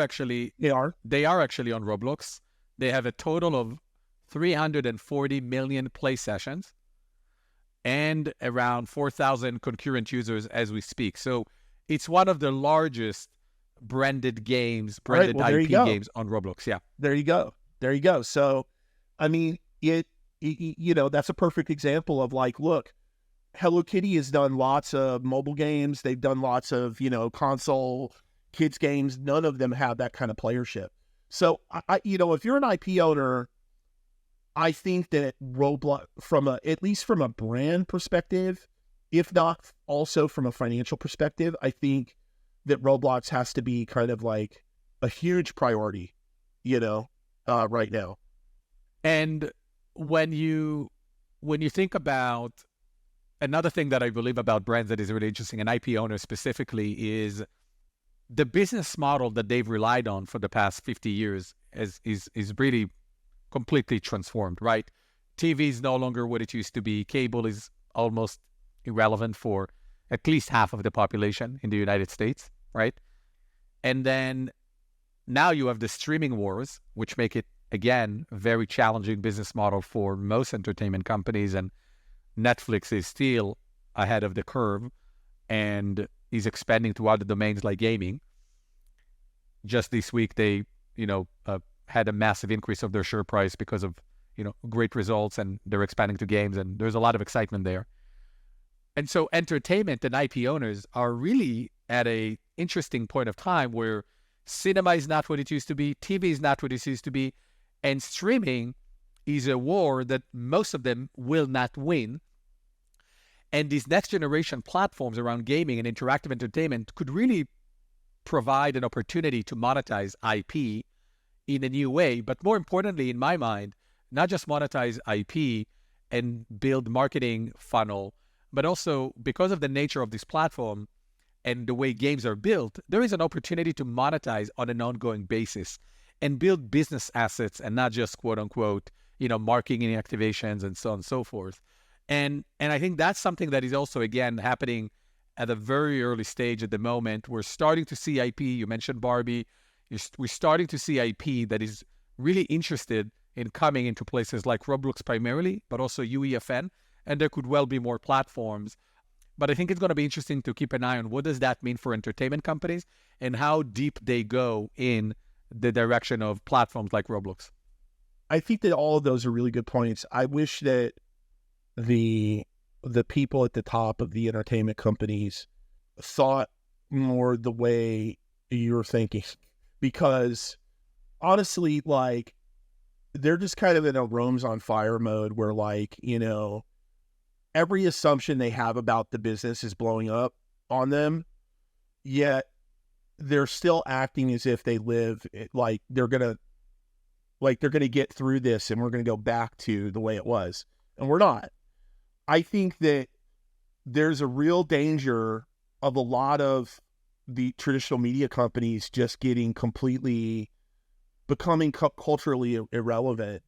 actually on Roblox. They have a total of 340 million play sessions and around 4,000 concurrent users as we speak. So it's one of the largest branded games, IP games on Roblox. Yeah. There you go. So, I mean, you know, that's a perfect example of, like, look, Hello Kitty has done lots of mobile games. They've done lots of, you know, console kids games. None of them have that kind of playership. So, you know, if you're an IP owner, I think that Roblox, at least from a brand perspective, if not also from a financial perspective, I think that Roblox has to be kind of like a huge priority, you know, right now. And when you think about, another thing that I believe about brands that is really interesting, and IP owners specifically, is the business model that they've relied on for the past 50 years is really completely transformed, right? TV is no longer what it used to be. Cable is almost irrelevant for at least half of the population in the United States, right? And then now you have the streaming wars, which make it, again, a very challenging business model for most entertainment companies. And Netflix is still ahead of the curve and is expanding to other domains like gaming. Just this week, they, had a massive increase of their share price because of, great results, and they're expanding to games, and there's a lot of excitement there. And so entertainment and IP owners are really at a interesting point of time where cinema is not what it used to be, TV is not what it used to be, and streaming is a war that most of them will not win. And these next generation platforms around gaming and interactive entertainment could really provide an opportunity to monetize IP in a new way. But more importantly, in my mind, not just monetize IP and build marketing funnel, but also because of the nature of this platform and the way games are built, there is an opportunity to monetize on an ongoing basis and build business assets and not just quote unquote, marketing activations and so on and so forth. And I think that's something that is also, again, happening at a very early stage at the moment. We're starting to see IP. You mentioned Barbie. We're starting to see IP that is really interested in coming into places like Roblox primarily, but also UEFN. And there could well be more platforms. But I think it's going to be interesting to keep an eye on what does that mean for entertainment companies and how deep they go in the direction of platforms like Roblox. I think that all of those are really good points. I wish that the people at the top of the entertainment companies thought more the way you're thinking, because honestly, like, they're just kind of in a Rome's on fire mode where, like, every assumption they have about the business is blowing up on them, yet they're still acting as if they live like they're gonna get through this and we're gonna go back to the way it was, and we're not. I think that there's a real danger of a lot of the traditional media companies just getting completely becoming culturally irrelevant,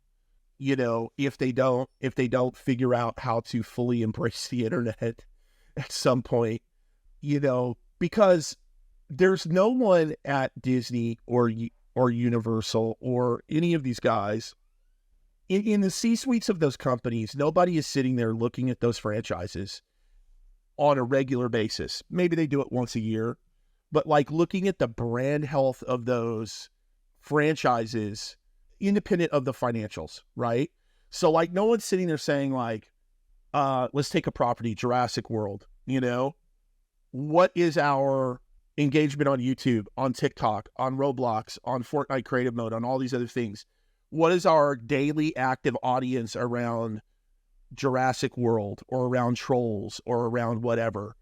if they don't figure out how to fully embrace the internet at some point, because there's no one at Disney or Universal or any of these guys in the C-suites of those companies. Nobody is sitting there looking at those franchises on a regular basis. Maybe they do it once a year, but like looking at the brand health of those franchises independent of the financials, right? So like no one's sitting there saying like, let's take a property, Jurassic World, what is our engagement on YouTube, on TikTok, on Roblox, on Fortnite creative mode, on all these other things? What is our daily active audience around Jurassic World or around Trolls or around whatever?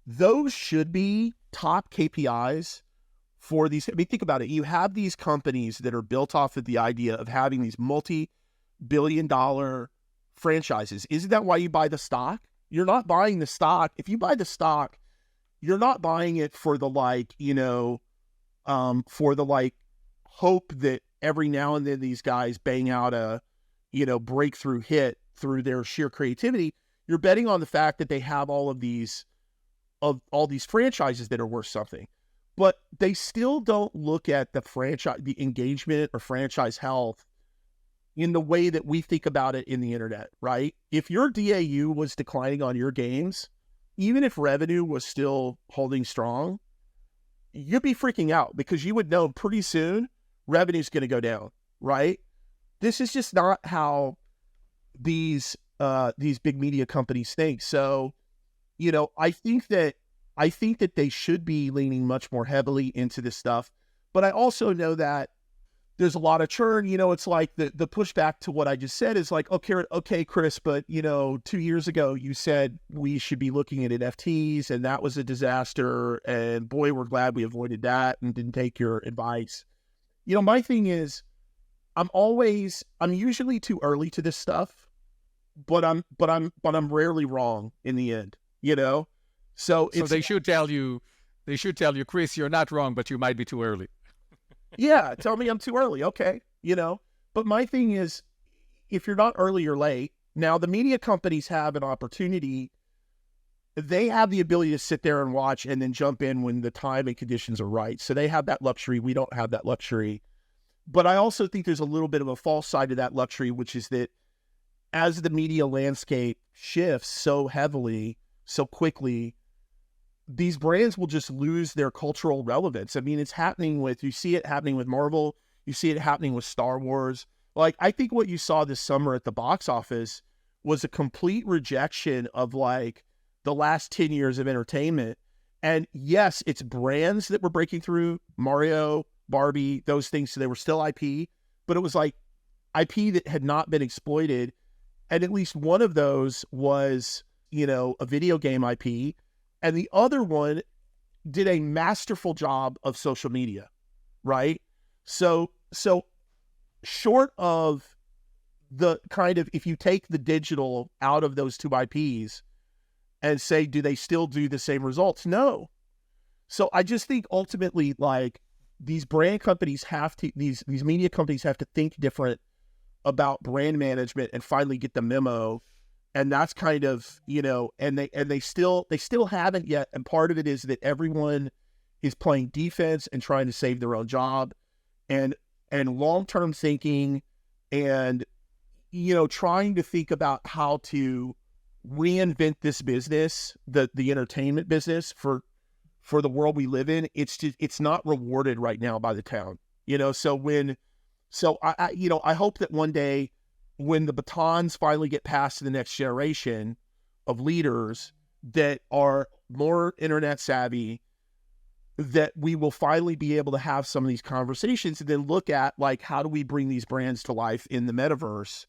Those should be top KPIs for these. I mean, think about it. You have these companies that are built off of the idea of having these multi-billion-dollar franchises. Isn't that why you buy the stock? You're not buying the stock. If you buy the stock, you're not buying it for the hope that every now and then these guys bang out a, breakthrough hit through their sheer creativity. You're betting on the fact that they have all these franchises that are worth something. But they still don't look at the engagement or franchise health in the way that we think about it in the internet, right? If your DAU was declining on your games, even if revenue was still holding strong, you'd be freaking out because you would know pretty soon revenue's going to go down, right? This is just not how these big media companies think. So, I think that they should be leaning much more heavily into this stuff. But I also know that there's a lot of churn. It's like the pushback to what I just said is like, okay, Chris, but 2 years ago you said we should be looking at NFTs and that was a disaster. And boy, we're glad we avoided that and didn't take your advice. My thing is, I'm usually too early to this stuff, but I'm rarely wrong in the end, So they should tell you, Chris, you're not wrong, but you might be too early. Yeah, tell me I'm too early. Okay. But my thing is, if you're not early or late, now the media companies have an opportunity. They have the ability to sit there and watch and then jump in when the time and conditions are right. So they have that luxury. We don't have that luxury. But I also think there's a little bit of a false side to that luxury, which is that as the media landscape shifts so heavily, so quickly, these brands will just lose their cultural relevance. I mean, it's happening you see it happening with Marvel, you see it happening with Star Wars. Like, I think what you saw this summer at the box office was a complete rejection of like the last 10 years of entertainment. And yes, it's brands that were breaking through, Mario, Barbie, those things. So they were still IP, but it was like IP that had not been exploited. And at least one of those was, a video game IP. And the other one did a masterful job of social media, right? So short of the kind of, if you take the digital out of those two IPs and say, do they still do the same results? No. So I just think ultimately, like, these brand companies these media companies have to think different about brand management and finally get the memo. And that's kind of, and they still haven't yet. And part of it is that everyone is playing defense and trying to save their own job and long-term thinking and, trying to think about how to reinvent this business, the entertainment business for the world we live in. It's not rewarded right now by the town, So I hope that one day when the batons finally get passed to the next generation of leaders that are more internet savvy, that we will finally be able to have some of these conversations and then look at, like, how do we bring these brands to life in the metaverse?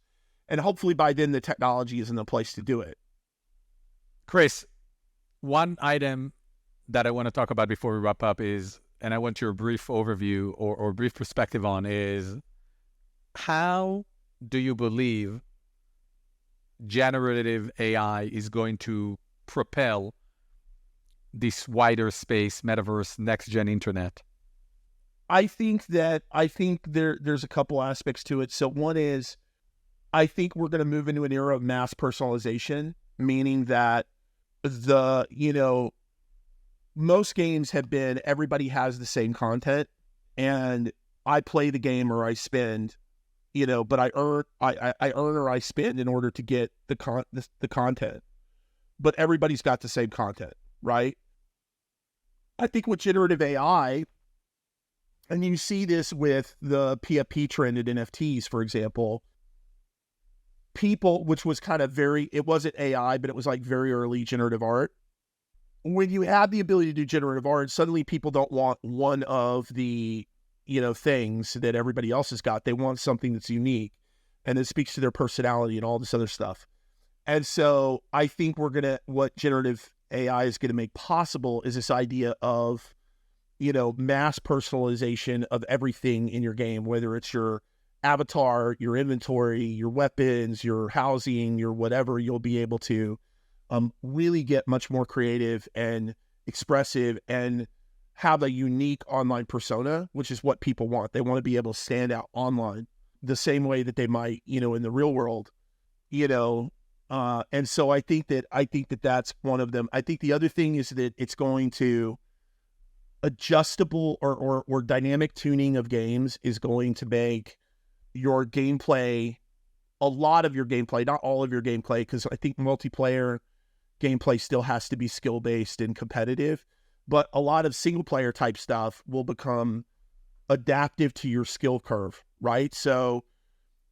And hopefully by then the technology is in the place to do it. Chris, one item that I want to talk about before we wrap up is, and I want your brief overview or brief perspective on, is how do you believe generative AI is going to propel this wider space, metaverse, next-gen internet? I think there's a couple aspects to it. So one is, I think we're going to move into an era of mass personalization, meaning that most games have been, everybody has the same content and I play the game or I spend, but I earn or I spend in order to get the content, but everybody's got the same content, right? I think with generative AI, and you see this with the PFP trend at NFTs, for example, people, which was kind of it wasn't AI, but it was like very early generative art. When you have the ability to do generative art, suddenly people don't want one of the, things that everybody else has got. They want something that's unique and it speaks to their personality and all this other stuff. And so I think what generative AI is going to make possible is this idea of, mass personalization of everything in your game, whether it's your avatar, your inventory, your weapons, your housing, your whatever. You'll be able to really get much more creative and expressive and have a unique online persona, which is what people want. They want to be able to stand out online the same way that they might, in the real world, and so I think that that's one of them. I think the other thing is that it's going to adjustable or dynamic tuning of games is going to make your gameplay, a lot of your gameplay, not all of your gameplay, because I think multiplayer gameplay still has to be skill-based and competitive, but a lot of single-player type stuff will become adaptive to your skill curve, right? So,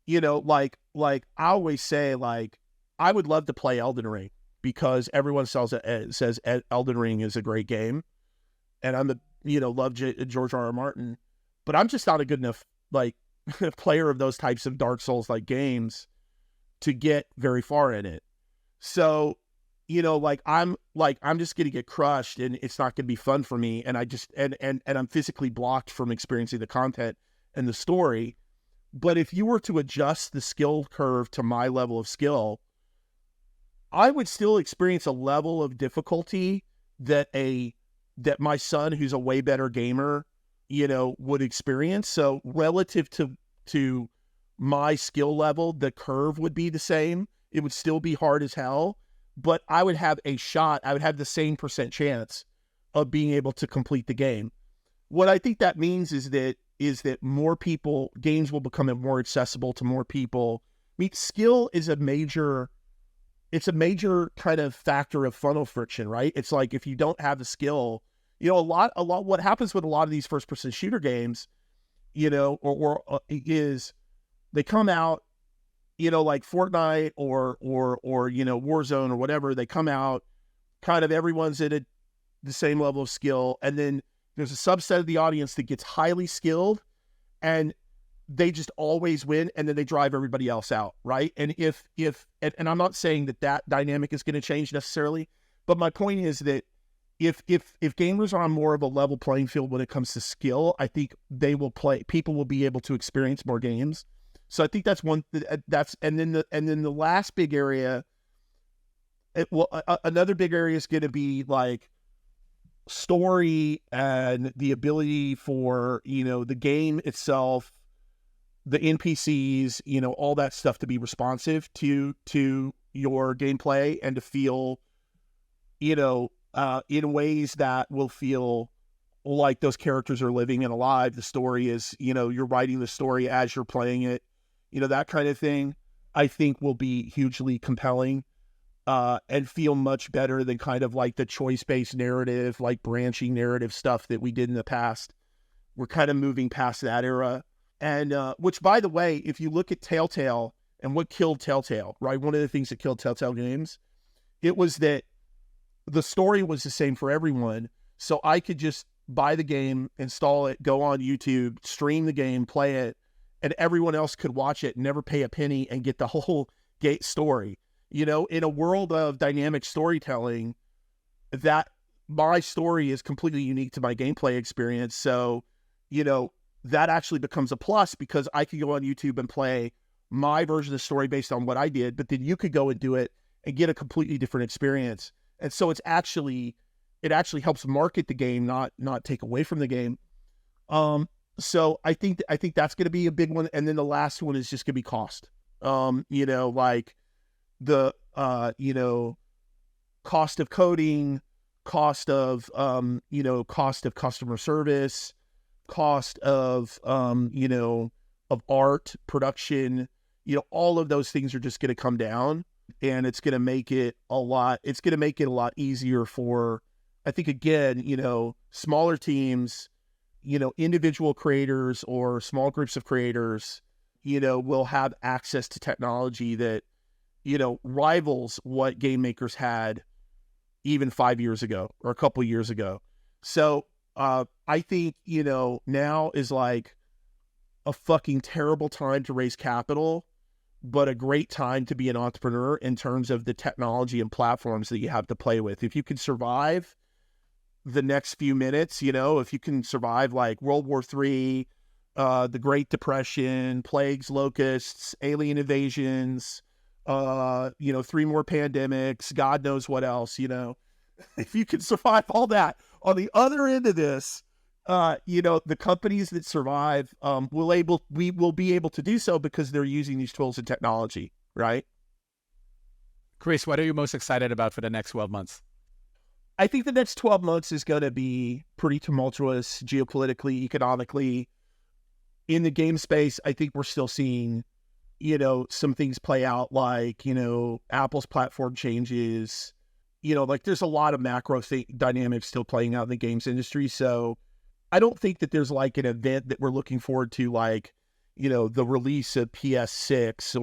like I always say, like, I would love to play Elden Ring because everyone says Elden Ring is a great game, and I'm love George R.R. Martin, but I'm just not a good enough player of those types of Dark Souls like games to get very far in it. So, I'm just going to get crushed and it's not going to be fun for me. And I just, and I'm physically blocked from experiencing the content and the story. But if you were to adjust the skill curve to my level of skill, I would still experience a level of difficulty that my son, who's a way better gamer, would experience. So relative to my skill level, the curve would be the same. It would still be hard as hell, but I would have a shot. I would have the same percent chance of being able to complete the game. What I think that means is that more people, games will become more accessible to more people. I mean, skill is a major kind of factor of funnel friction, right? It's like, if you don't have the skill, a lot, what happens with a lot of these first person shooter games, is they come out, like Fortnite or Warzone or whatever, they come out, kind of everyone's at the same level of skill. And then there's a subset of the audience that gets highly skilled and they just always win, and then they drive everybody else out, right? And and I'm not saying that dynamic is going to change necessarily, but my point is that if gamers are on more of a level playing field when it comes to skill, I think people will be able to experience more games. So I think that's one. And then the last big area, another big area is going to be like story and the ability for the game itself, the NPCs, all that stuff to be responsive to your gameplay and to feel, in ways that will feel like those characters are living and alive. The story is, you're writing the story as you're playing it, that kind of thing, I think will be hugely compelling, and feel much better than kind of like the choice-based narrative, like branching narrative stuff that we did in the past. We're kind of moving past that era. And which, by the way, if you look at Telltale and what killed Telltale, right? One of the things that killed Telltale games, it was that the story was the same for everyone. So I could just buy the game, install it, go on YouTube, stream the game, play it, and everyone else could watch it, never pay a penny, and get the whole story. In a world of dynamic storytelling, that my story is completely unique to my gameplay experience. So, that actually becomes a plus, because I could go on YouTube and play my version of the story based on what I did, but then you could go and do it and get a completely different experience. And so it actually helps market the game, not take away from the game. So I think that's going to be a big one. And then the last one is just going to be cost. Like the cost of coding, cost of customer service, cost of of art production, all of those things are just going to come down, and it's going to make it a lot easier for, I think, again, smaller teams, individual creators or small groups of creators, will have access to technology that, rivals what game makers had even 5 years ago or a couple of years ago. So I think, now is like a fucking terrible time to raise capital, but a great time to be an entrepreneur in terms of the technology and platforms that you have to play with. If you can survive the next few minutes, if you can survive like World War III, the Great Depression, plagues, locusts, alien invasions, 3 more pandemics, God knows what else, if you can survive all that, on the other end of this, the companies that survive, we will be able to do so because they're using these tools and technology, right? Chris, what are you most excited about for the next 12 months? I think the next 12 months is going to be pretty tumultuous geopolitically, economically. In the game space, I think we're still seeing, some things play out, like, Apple's platform changes, like there's a lot of macro dynamics still playing out in the games industry. So I don't think that there's like an event that we're looking forward to, like, the release of PS6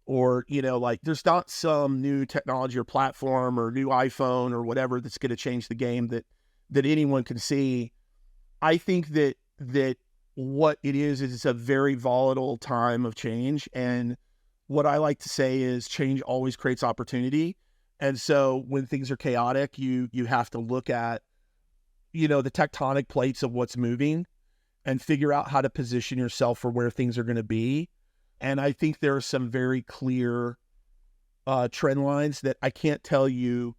or like there's not some new technology or platform or new iPhone or whatever that's going to change the game that anyone can see. I think that what it is it's a very volatile time of change. And what I like to say is change always creates opportunity. And so when things are chaotic, you have to look at, the tectonic plates of what's moving and figure out how to position yourself for where things are going to be. And I think there are some very clear trend lines that I can't tell you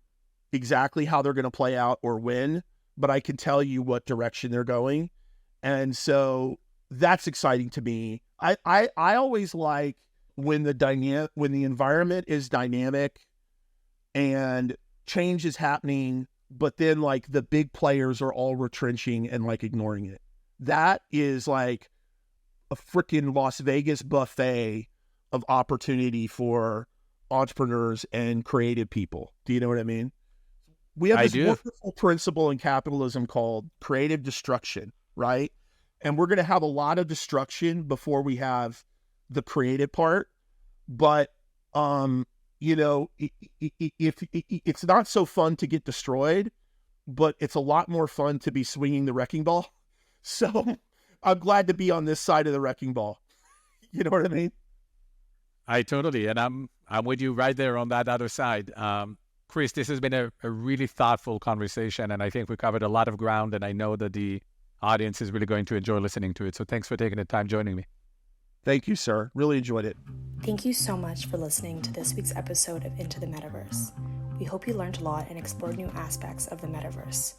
exactly how they're going to play out or when, but I can tell you what direction they're going. And so that's exciting to me. I always like when the environment is dynamic and change is happening, but then like the big players are all retrenching and like ignoring it. That is like a freaking Las Vegas buffet of opportunity for entrepreneurs and creative people. Do you know what I mean? We have this wonderful principle in capitalism called creative destruction, right? And we're going to have a lot of destruction before we have the creative part. But, you know, it's not so fun to get destroyed, but it's a lot more fun to be swinging the wrecking ball. So I'm glad to be on this side of the wrecking ball. You know what I mean? I totally, and I'm with you right there on that other side. Chris, this has been a really thoughtful conversation, and I think we covered a lot of ground, and I know that the audience is really going to enjoy listening to it. So thanks for taking the time joining me. Thank you, sir. Really enjoyed it. Thank you so much for listening to this week's episode of Into the Metaverse. We hope you learned a lot and explored new aspects of the Metaverse.